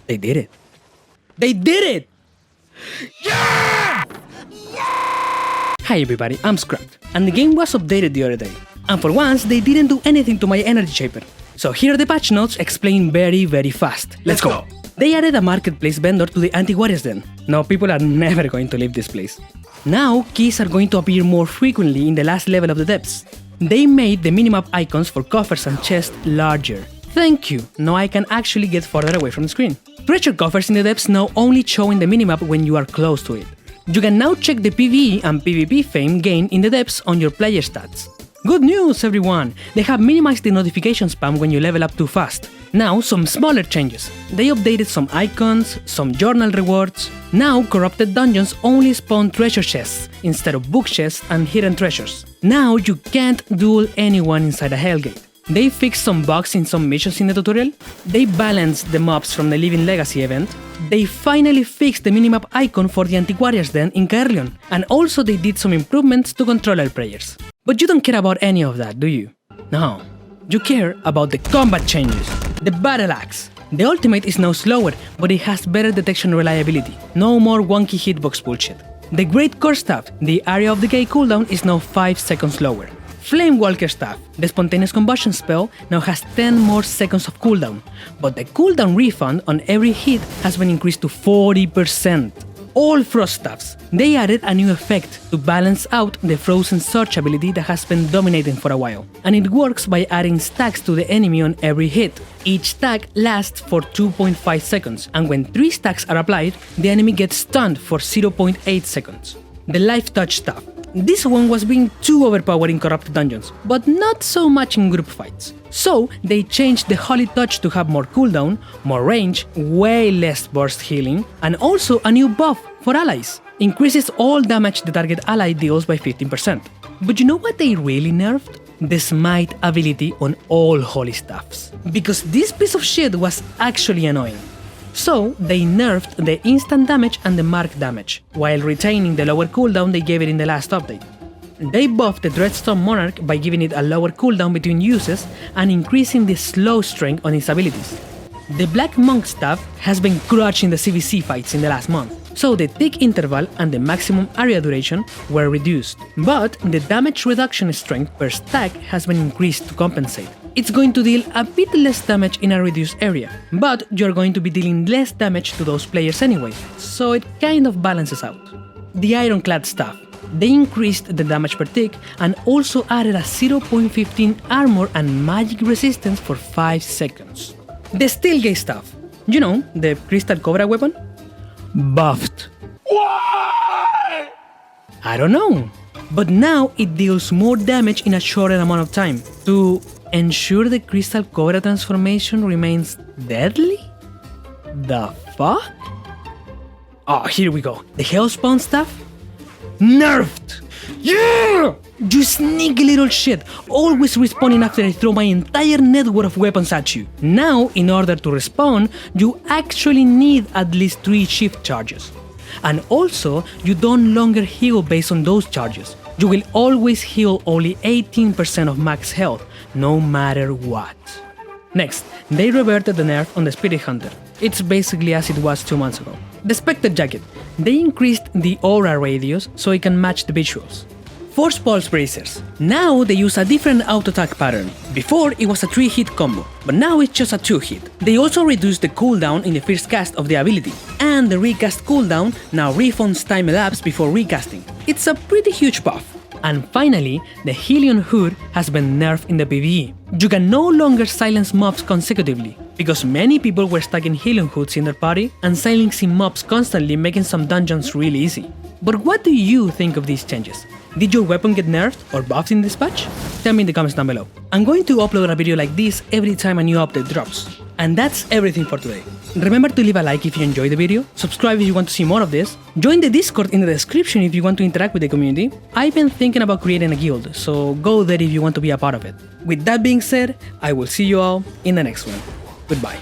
They did it. They did it! Yeah! Hi everybody, I'm Scrapped, and the game was updated the other day. And for once, they didn't do anything to my energy shaper. So here are the patch notes explained very fast. Let's go! They added a marketplace vendor to the Anti-Warriors Den. Now people are never going to leave this place. Now keys are going to appear more frequently in the last level of the depths. They made the minimap icons for coffers and chests larger. Thank you, now I can actually get further away from the screen. Treasure coffers in the depths now only show in the minimap when you are close to it. You can now check the PvE and PvP fame gained in the depths on your player stats. Good news everyone! They have minimized the notification spam when you level up too fast. Now some smaller changes. They updated some icons, some journal rewards. Now corrupted dungeons only spawn treasure chests instead of book chests and hidden treasures. Now you can't duel anyone inside a Hellgate. They fixed some bugs in some missions in the tutorial. They balanced the mobs from the Living Legacy event. They finally fixed the minimap icon for the Anti-Warriors Den in Kieslling. And also they did some improvements to controller players. But you don't care about any of that, do you? No. You care about the combat changes. The Battle Axe. The ultimate is now slower, but it has better detection reliability. No more wonky hitbox bullshit. The Great Core Staff. The area of decay cooldown is now 5 seconds lower. Flamewalker Staff. The spontaneous combustion spell now has 10 more seconds of cooldown, but the cooldown refund on every hit has been increased to 40%. All Frost Staffs. They added a new effect to balance out the Frozen Surge ability that has been dominating for a while, and it works by adding stacks to the enemy on every hit. Each stack lasts for 2.5 seconds, and when 3 stacks are applied, the enemy gets stunned for 0.8 seconds. The Life Touch Staff. This one was being too overpowered in corrupted dungeons, but not so much in group fights. So they changed the Holy Touch to have more cooldown, more range, way less burst healing, and also a new buff for allies. Increases all damage the target ally deals by 15%. But you know what they really nerfed? The Smite ability on all Holy Staffs. Because this piece of shit was actually annoying. So they nerfed the instant damage and the mark damage, while retaining the lower cooldown they gave it in the last update. They buffed the Dreadstone Monarch by giving it a lower cooldown between uses and increasing the slow strength on its abilities. The Black Monk Staff has been crushing the CVC fights in the last month, so the tick interval and the maximum area duration were reduced, but the damage reduction strength per stack has been increased to compensate. It's going to deal a bit less damage in a reduced area, but you're going to be dealing less damage to those players anyway, so it kind of balances out. The Ironclad Staff. They increased the damage per tick and also added a 0.15 armor and magic resistance for 5 seconds. The Steelgate Staff. You know, the Crystal Cobra weapon? Buffed. Why? I don't know. But now it deals more damage in a shorter amount of time to ensure the Crystal Cobra transformation remains deadly? The fuck? Oh, here we go. The Hellspawn Staff? Nerfed! Yeah! You sneaky little shit, always respawning after I throw my entire network of weapons at you. Now, in order to respawn, you actually need at least 3 shift charges. And also, you don't longer heal based on those charges. You will always heal only 18% of max health, no matter what. Next, they reverted the nerf on the Spirit Hunter. It's basically as it was 2 months ago. The Spectre Jacket. They increased the aura radius so it can match the visuals. Force Pulse Bracers. Now they use a different auto-attack pattern. Before it was a 3-hit combo, but now it's just a 2-hit. They also reduced the cooldown in the first cast of the ability, and the recast cooldown now refunds time elapsed before recasting. It's a pretty huge buff. And finally, the Helion Hood has been nerfed in the PvE. You can no longer silence mobs consecutively, because many people were stuck in Helion Hoods in their party and silencing mobs constantly, making some dungeons really easy. But what do you think of these changes? Did your weapon get nerfed or buffed in this patch? Tell me in the comments down below. I'm going to upload a video like this every time a new update drops. And that's everything for today. Remember to leave a like if you enjoyed the video, subscribe if you want to see more of this, join the Discord in the description if you want to interact with the community. I've been thinking about creating a guild, so go there if you want to be a part of it. With that being said, I will see you all in the next one. Goodbye.